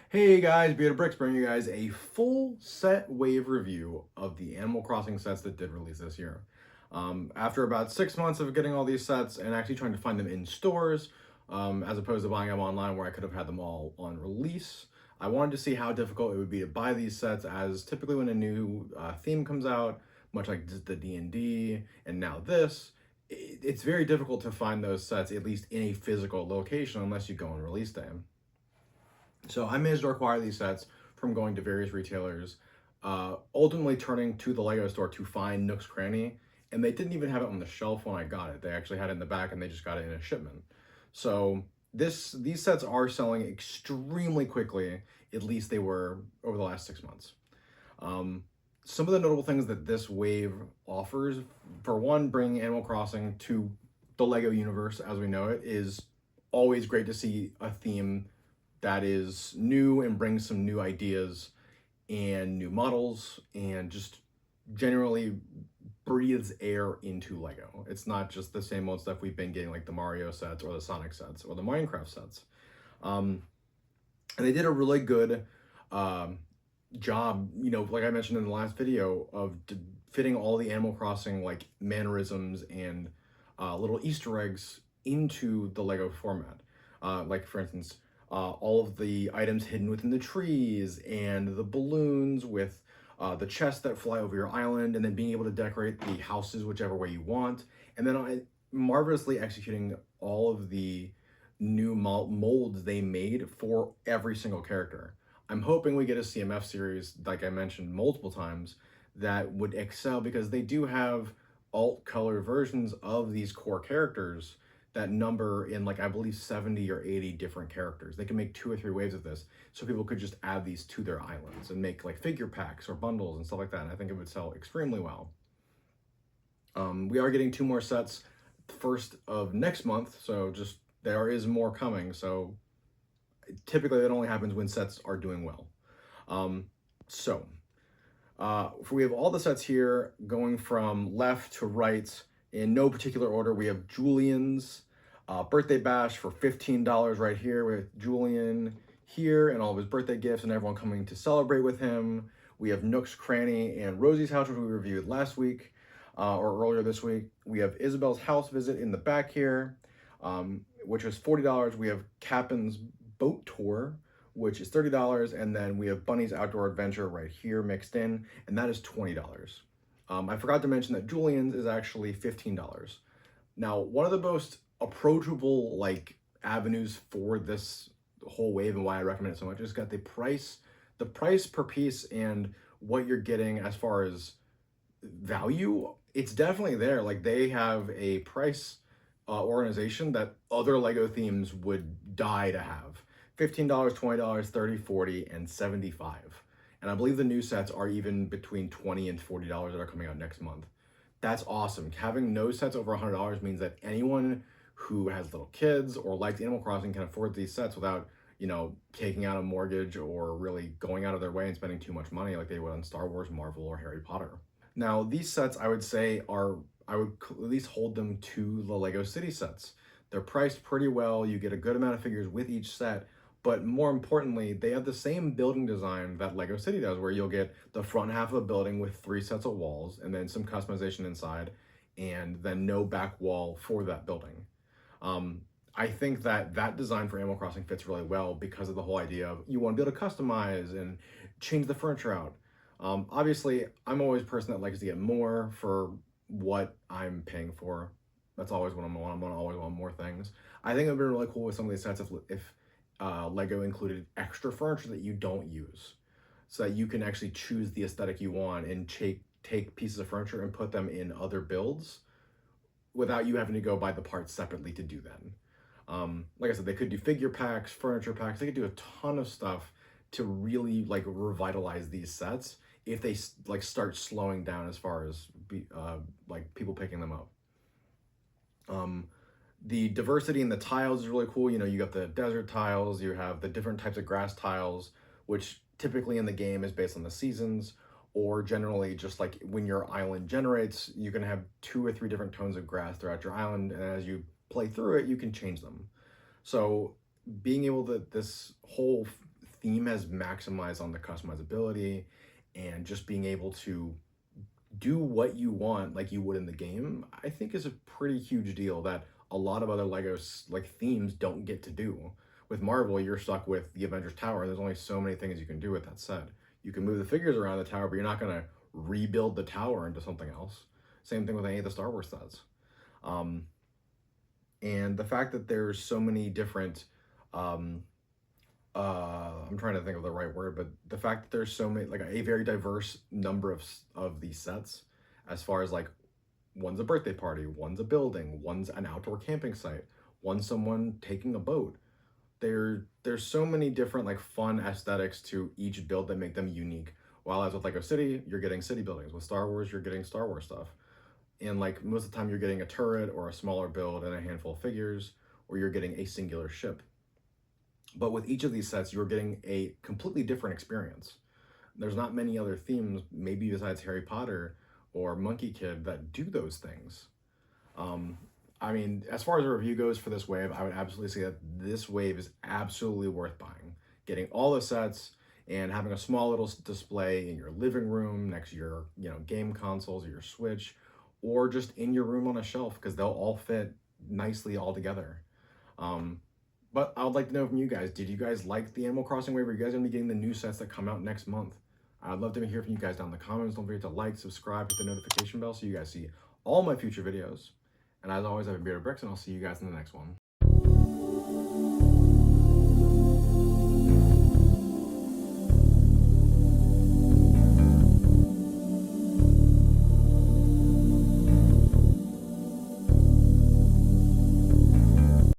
Hey guys, Bricks bringing you guys a full set wave review of the Animal Crossing sets that did release this year. After about 6 months of getting all these sets and actually trying to find them in stores, as opposed to buying them online where I could have had them all on release, I wanted to see how difficult it would be to buy these sets, as typically when a new theme comes out, much like the D&D and now this, it's very difficult to find those sets, at least in a physical location, unless you go on release day. So I managed to acquire these sets from going to various retailers, ultimately turning to the Lego store to find Nook's Cranny, and they didn't even have it on the shelf when I got it. They actually had it in the back, and they just got it in a shipment. So these sets are selling extremely quickly. At least they were over the last 6 months. Um, some of the notable things that this wave offers, for one, bringing Animal Crossing to the Lego universe as we know it, is always great to see a theme that is new and brings some new ideas and new models and just generally breathes air into Lego. It's not just the same old stuff we've been getting, like the Mario sets or the Sonic sets or the Minecraft sets. Um, and they did a really good um, job, like I mentioned in the last video, of fitting all the Animal Crossing like mannerisms and little Easter eggs into the Lego format. Like for instance, all of the items hidden within the trees and the balloons with the chests that fly over your island, and then being able to decorate the houses whichever way you want, and then marvelously executing all of the new molds they made for every single character. I'm hoping we get a CMF series, like I mentioned multiple times, that would excel because they do have alt color versions of these core characters that number in, like, I believe 70 or 80 different characters. They can make 2 or 3 waves of this, so people could just add these to their islands and make like figure packs or bundles and stuff like that. And I think it would sell extremely well. We are getting 2 more sets first of next month, so just there is more coming. So typically that only happens when sets are doing well. Um, so we have all the sets here going from left to right in no particular order. We have Julian's birthday bash for $15 right here with Julian here and all of his birthday gifts and everyone coming to celebrate with him. We have Nook's Cranny and Rosie's house, which we reviewed last week or earlier this week. We have Isabel's house visit in the back here, which was $40. We have Captain's boat tour, which is $30, and then we have Bunny's Outdoor Adventure right here mixed in, and that is $20. I forgot to mention that Julian's is actually $15. Now, one of the most approachable avenues for this whole wave and why I recommend it so much is got the price per piece and what you're getting as far as value. It's definitely there. Like, they have a price organization that other Lego themes would die to have. $15, $20, $30, $40, and $75. And I believe the new sets are even between $20 and $40 that are coming out next month. That's awesome. Having no sets over $100 means that anyone who has little kids or likes Animal Crossing can afford these sets without, taking out a mortgage or really going out of their way and spending too much money like they would on Star Wars, Marvel, or Harry Potter. Now, these sets, I would say, I would at least hold them to the Lego City sets. They're priced pretty well. You get a good amount of figures with each set, but more importantly, they have the same building design that Lego City does, where you'll get the front half of a building with 3 sets of walls and then some customization inside, and then no back wall for that building. I think that design for Animal Crossing fits really well because of the whole idea of you want to be able to customize and change the furniture out. Obviously, I'm always a person that likes to get more for what I'm paying for. That's always what I'm gonna always want more things. I think it would be really cool with some of these sets if Lego included extra furniture that you don't use, so that you can actually choose the aesthetic you want and take pieces of furniture and put them in other builds without you having to go buy the parts separately to do that. Like I said, they could do figure packs, furniture packs. They could do a ton of stuff to really revitalize these sets if they start slowing down as far as people picking them up. The diversity in the tiles is really cool. You got the desert tiles, you have the different types of grass tiles, which typically in the game is based on the seasons, or generally just like when your island generates, you can have 2 or 3 different tones of grass throughout your island, and as you play through it, you can change them. So being able to, this whole theme has maximized on the customizability and just being able to do what you want like you would in the game, I think is a pretty huge deal that a lot of other Legos like themes don't get to do. With Marvel, you're stuck with the Avengers Tower, and there's only so many things you can do with that set. You can move the figures around the tower, but you're not gonna rebuild the tower into something else. Same thing with any of the Star Wars sets. Um, and the fact that there's so many different um, I'm trying to think of the right word, but the fact that there's so many, like a very diverse number of these sets, as far as like one's a birthday party, one's a building, one's an outdoor camping site, one's someone taking a boat. There's so many different like fun aesthetics to each build that make them unique. While as with Lego City, you're getting city buildings. With Star Wars, you're getting Star Wars stuff. And like most of the time, you're getting a turret or a smaller build and a handful of figures, or you're getting a singular ship. But with each of these sets, you're getting a completely different experience. There's not many other themes, maybe besides Harry Potter or Monkey Kid, that do those things. Um, I mean, as far as a review goes for this wave, I would absolutely say that this wave is absolutely worth buying. Getting all the sets and having a small little display in your living room next to your, game consoles or your Switch, or just in your room on a shelf because they'll all fit nicely all together. Um, but I would like to know from you guys, did you guys like the Animal Crossing wave? Are you guys going to be getting the new sets that come out next month? I'd love to hear from you guys down in the comments. Don't forget to like, subscribe, hit the notification bell so you guys see all my future videos. And as always, I've been Bearded Bricks, and I'll see you guys in the next one.